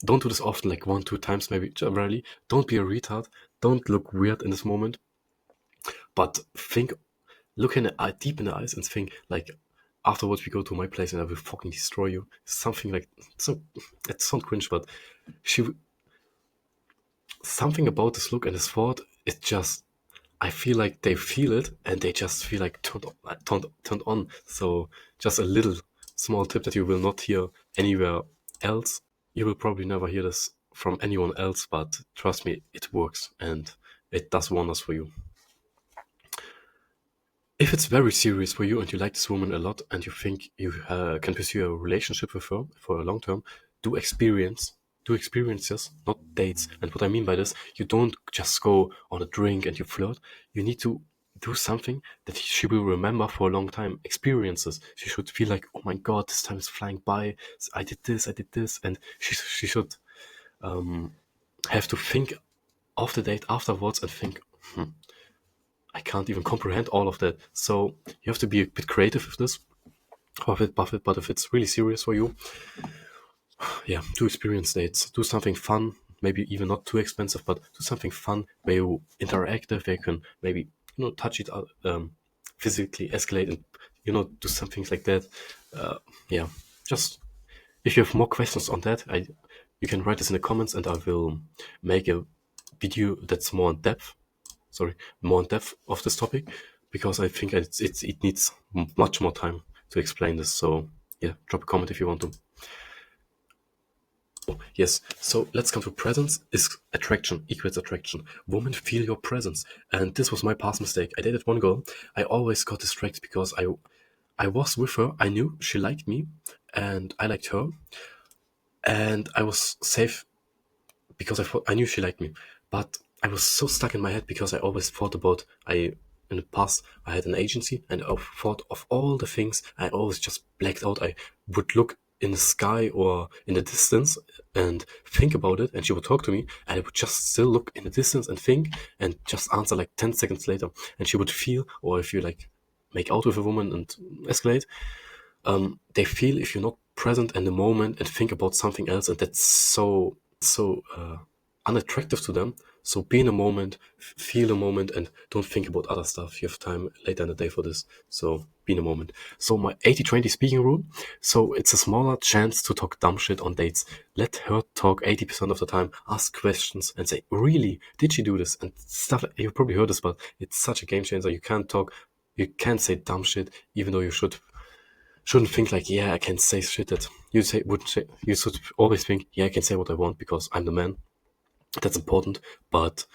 Don't do this often, like one, two times, maybe rarely. Don't be a retard. Don't look weird in this moment, but think, look in the eye, deep in the eyes, and think like, afterwards we go to my place and I will fucking destroy you. Something like so. It sounds cringe, but she something about this look and this thought. It just, I feel like they feel it and they just feel like turned on. So just a little small tip that you will not hear anywhere else. You will probably never hear this from anyone else, but trust me, it works and it does wonders for you. If it's very serious for you and you like this woman a lot and you think you can pursue a relationship with her for a long term, do experience. Do experiences, not dates. And what I mean by this, you don't just go on a drink and you flirt. You need to do something that she will remember for a long time. Experiences. She should feel like, oh my god, this time is flying by. I did this, and she should have to think of the date afterwards and think, I can't even comprehend all of that. So you have to be a bit creative with this, buff it. But if it's really serious for you, yeah, do experience dates. Do something fun, maybe even not too expensive, but do something fun where you interactive, where you can maybe touch it out, physically escalate, and do some things like that. Yeah, just if you have more questions on that, you can write this in the comments, and I will make a video that's more in depth. Sorry, more in depth of this topic, because I think it needs much more time to explain this. So yeah, drop a comment if you want to. Yes, so let's come to presence is attraction equals attraction. Women feel your presence. And this was my past mistake. I dated one girl. I always got distracted because I was with her. I knew she liked me and I liked her. And I was safe because I knew she liked me. But I was so stuck in my head because I always thought about in the past I had an agency, and I thought of all the things. I always just blacked out. I would look in the sky or in the distance and think about it, and she would talk to me, and I would just still look in the distance and think and just answer like 10 seconds later, and she would feel, or if you like make out with a woman and escalate, they feel if you're not present in the moment and think about something else, and that's so unattractive to them. So be in a moment, feel a moment, and don't think about other stuff. You have time later in the day for this. So be in a moment. So my 80-20 speaking rule. So it's a smaller chance to talk dumb shit on dates. Let her talk 80% of the time. Ask questions and say, really, did she do this? And stuff. You probably heard this, but it's such a game changer. You can't say dumb shit, even though you shouldn't think like, yeah, I can say shit that wouldn't say. You should always think, yeah, I can say what I want because I'm the man. That's important, but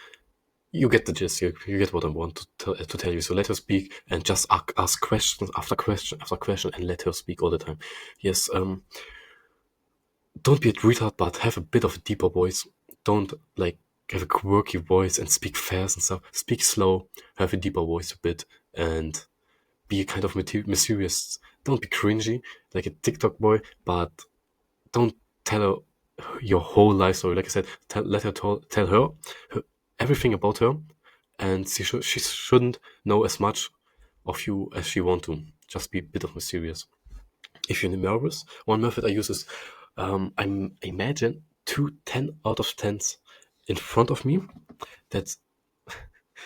you get the gist. You get what I want to tell you. So let her speak and just ask question after question after question and let her speak all the time. Yes, don't be a retard, but have a bit of a deeper voice. Don't like have a quirky voice and speak fast and stuff. Speak slow, have a deeper voice a bit, and be kind of mysterious. Don't be cringy like a TikTok boy, but don't tell her your whole life story. Like I said, let her tell her everything about her, and she shouldn't know as much of you as she want to. Just be a bit of mysterious. If you're nervous, one method I use is I imagine two 10 out of 10s in front of me. That's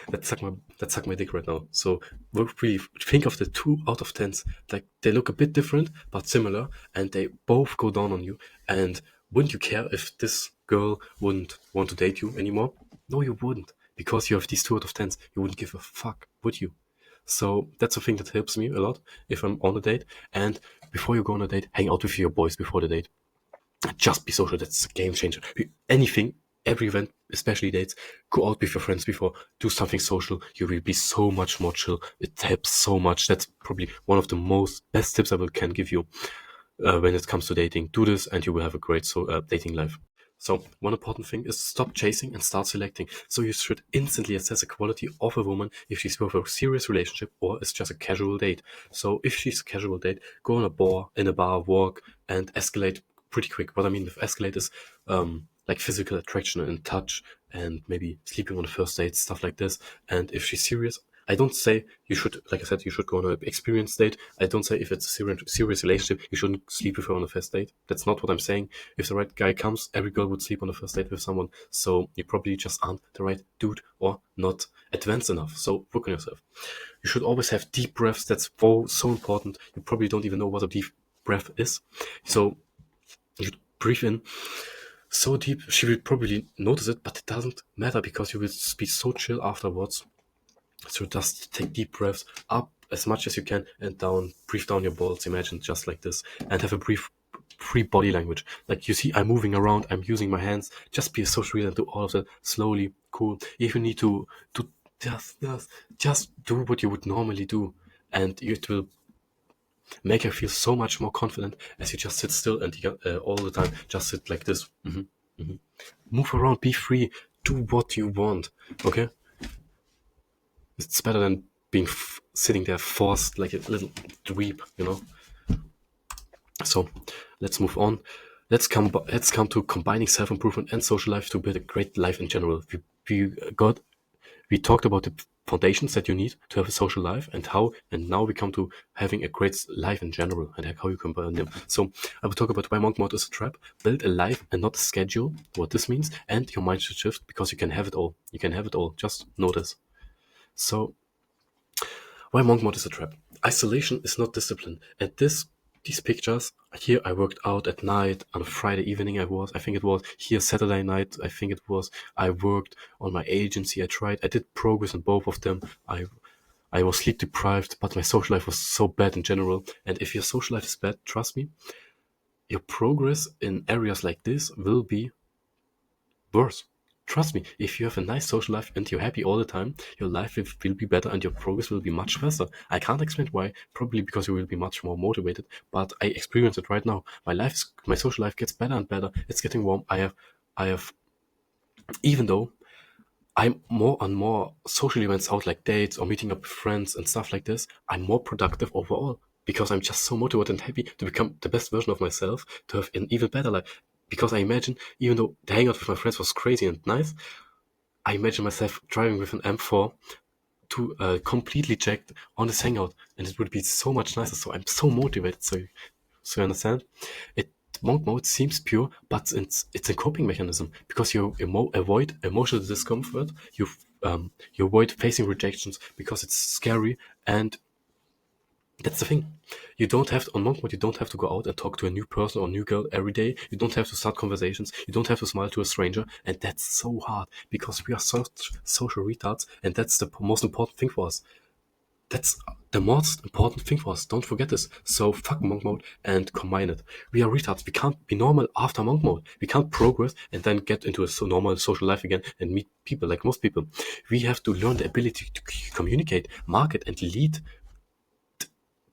that suck my dick right now. So really think of the 2 out of 10s. Like they look a bit different but similar, and they both go down on you. And wouldn't you care if this girl wouldn't want to date you anymore? No, you wouldn't, because you have these 2 out of 10s, you wouldn't give a fuck, would you? So that's a thing that helps me a lot if I'm on a date. And before you go on a date, hang out with your boys before the date. Just be social. That's a game changer. Anything, every event, especially dates, go out with your friends before, do something social. You will be so much more chill. It helps so much. That's probably one of the most best tips I will can give you when it comes to dating. Do this, and you will have a great dating life. So one important thing is stop chasing and start selecting. So you should instantly assess the quality of a woman if she's worth a serious relationship or it's just a casual date. So if she's a casual date, go on a bar, walk, and escalate pretty quick. What I mean with escalate is like physical attraction and touch, and maybe sleeping on the first date, stuff like this. And if she's serious, I don't say you should, like I said, you should go on an experience date. I don't say if it's a serious relationship, you shouldn't sleep with her on the first date. That's not what I'm saying. If the right guy comes, every girl would sleep on the first date with someone. So you probably just aren't the right dude or not advanced enough. So work on yourself. You should always have deep breaths. That's so important. You probably don't even know what a deep breath is. So you breathe in so deep, she will probably notice it, but it doesn't matter because you will be so chill afterwards. So just take deep breaths up as much as you can and down. Breathe down your balls. Imagine just like this, and have a brief free body language. Like you see, I'm moving around. I'm using my hands. Just be a social reader and do all of that slowly, cool. If you need to just do what you would normally do, and it will make her feel so much more confident as you just sit still and all the time just sit like this. Move around, be free, do what you want. Okay, it's better than being sitting there forced like a little dweeb, you know. So let's move on. Let's come to combining self-improvement and social life to build a great life in general. We talked about the foundations that you need to have a social life, and now we come to having a great life in general and how you combine them. So I will talk about why monk mode is a trap. Build a life and not a schedule. What this means, and your mind should shift because you can have it all. You can have it all. Just notice. So why monk mode is a trap? Isolation is not discipline. And these pictures here, I worked out at night on a Friday evening. I think it was here Saturday night. I think it was. I worked on my agency. I did progress on both of them. I was sleep deprived, but my social life was so bad in general. And if your social life is bad, trust me, your progress in areas like this will be worse. Trust me, if you have a nice social life and you're happy all the time, your life will be better and your progress will be much faster. I can't explain why, probably because you will be much more motivated, but I experience it right now. My social life gets better and better. It's getting warm. I have, even though I'm more and more social events out like dates or meeting up with friends and stuff like this, I'm more productive overall because I'm just so motivated and happy to become the best version of myself, to have an even better life. Because I imagine, even though the hangout with my friends was crazy and nice, I imagine myself driving with an M4 to completely checked on this hangout, and it would be so much nicer. So I'm so motivated. So you understand? It Monk mode seems pure, but it's a coping mechanism because you avoid emotional discomfort. You avoid facing rejections because it's scary, and that's the thing. You don't have to, on monk mode. You don't have to go out and talk to a new person or new girl every day. You don't have to start conversations. You don't have to smile to a stranger, and that's so hard because we are such social retards, and that's the most important thing for us. That's the most important thing for us. Don't forget this. So fuck monk mode and combine it. We are retards. We can't be normal after monk mode. We can't progress and then get into a normal social life again and meet people like most people. We have to learn the ability to communicate, market, and lead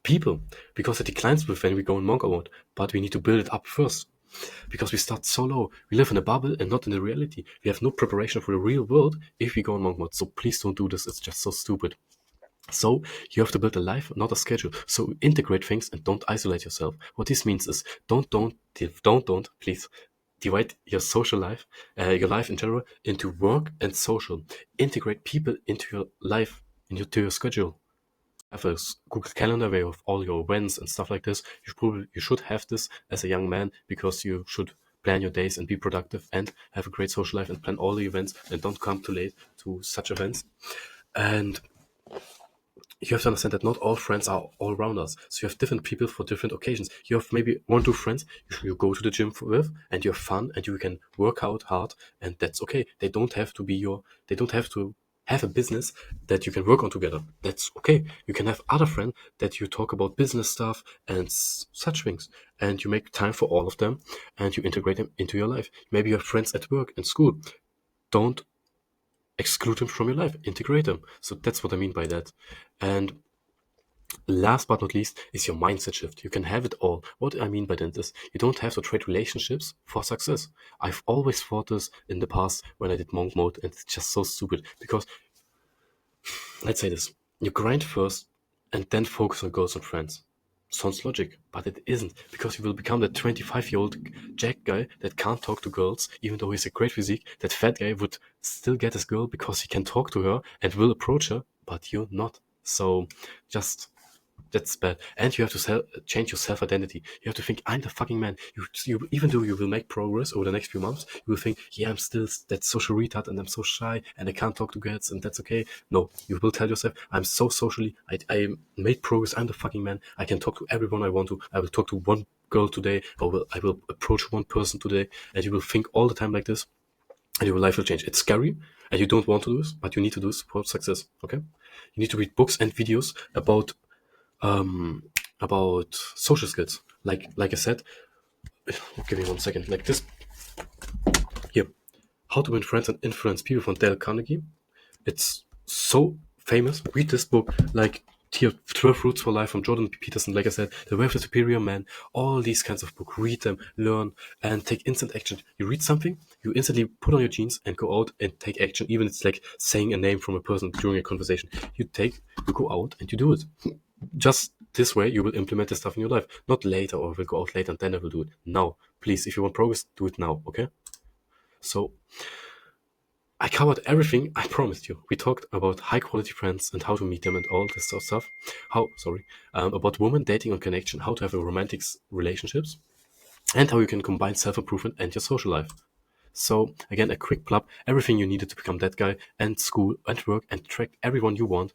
people because it declines with when we go in monk mode. But we need to build it up first because we start so low. We live in a bubble and not in the reality. We have no preparation for the real world if we go in monk mode. So please don't do this. It's just so stupid. So you have to build a life, not a schedule. So integrate things and don't isolate yourself. What this means is don't please divide your social life, your life in general, into work and social. Integrate people into your life, into your schedule. Have a Google Calendar where you have all your events and stuff like this. You should have this as a young man because you should plan your days and be productive and have a great social life and plan all the events and don't come too late to such events. And you have to understand that not all friends are all around us. So you have different people for different occasions. You have maybe one, two friends you go to the gym with, and you have fun, and you can work out hard, and that's okay. They don't have to be your. They don't have to have a business that you can work on together. That's okay. You can have other friends that you talk about business stuff and such things, and you make time for all of them, and you integrate them into your life. Maybe you have friends at work and school. Don't exclude them from your life. Integrate them. So that's what I mean by that. And last but not least is your mindset shift. You can have it all. What I mean by that is you don't have to trade relationships for success. I've always thought this in the past when I did monk mode, and it's just so stupid because let's say this: you grind first and then focus on girls and friends. Sounds logic, but it isn't, because you will become that 25-year-old Jack guy that can't talk to girls, even though he's a great physique. That fat guy would still get his girl because he can talk to her and will approach her, but you're not. So just that's bad. And you have to change your self identity. You have to think, I'm the fucking man. Even though you will make progress over the next few months, you will think, yeah, I'm still that social retard and I'm so shy and I can't talk to girls and that's okay. No, you will tell yourself, I'm so socially, I made progress. I'm the fucking man. I can talk to everyone I want to. I will talk to one girl today, or I will approach one person today. And you will think all the time like this, and your life will change. It's scary, and you don't want to do this, but you need to do this for success. Okay? You need to read books and videos um, about social skills. Like I said, give me 1 second. Like this here, How to Win Friends and Influence People from Dale Carnegie. It's so famous. Read this book. Like here, 12 Roots for Life from Jordan Peterson. Like I said, The Way of the Superior Man. All these kinds of books. Read them, learn, and take instant action. You read something, you instantly put on your jeans and go out and take action. Even it's like saying a name from a person during a conversation. You go out and you do it. Just this way, you will implement this stuff in your life. Not later, or will go out later and then I will do it. Now, please, if you want progress, do it now, okay? So, I covered everything I promised you. We talked about high quality friends and how to meet them and all this sort of stuff. About women, dating, and connection, how to have a romantic relationships, and how you can combine self improvement and your social life. So again, a quick plug: everything you needed to become that guy, and school and work and track everyone you want,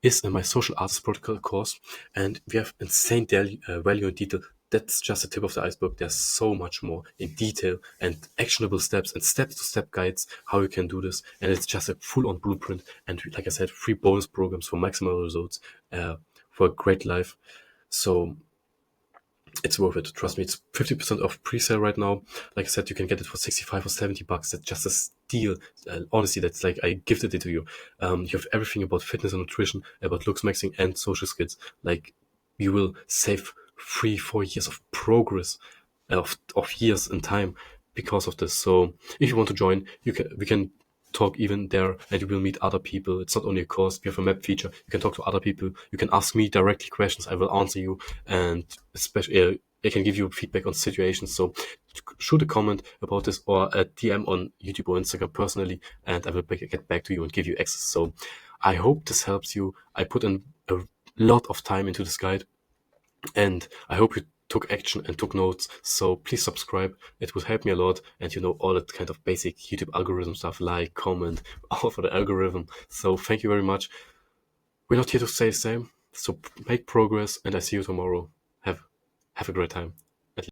is in my social arts protocol course, and we have insane value and detail. That's just the tip of the iceberg. There's so much more in detail and actionable steps and step-to-step guides how you can do this, and it's just a full-on blueprint. And like I said, free bonus programs for maximal results, for a great life. So it's worth it. Trust me, it's 50% off pre-sale right now. Like I said, you can get it for 65 or 70 bucks. That's just a steal. Honestly, that's like I gifted it to you. You have everything about fitness and nutrition, about looks maxing and social skills. Like you will save 3-4 years of progress, of years in time because of this. So if you want to join, we can talk even there, and you will meet other people. It's not only a course. We have a map feature. You can talk to other people. You can ask me directly questions. I will answer you, and especially I can give you feedback on situations. So shoot a comment about this or a DM on YouTube or Instagram personally, and I will get back to you and give you access. So I hope this helps you. I put in a lot of time into this guide, and I hope you took action and took notes. So please subscribe. It would help me a lot. And all that kind of basic YouTube algorithm stuff, like, comment, all for the algorithm. So thank you very much. We're not here to stay the same. So make progress, and I see you tomorrow. Have a great time.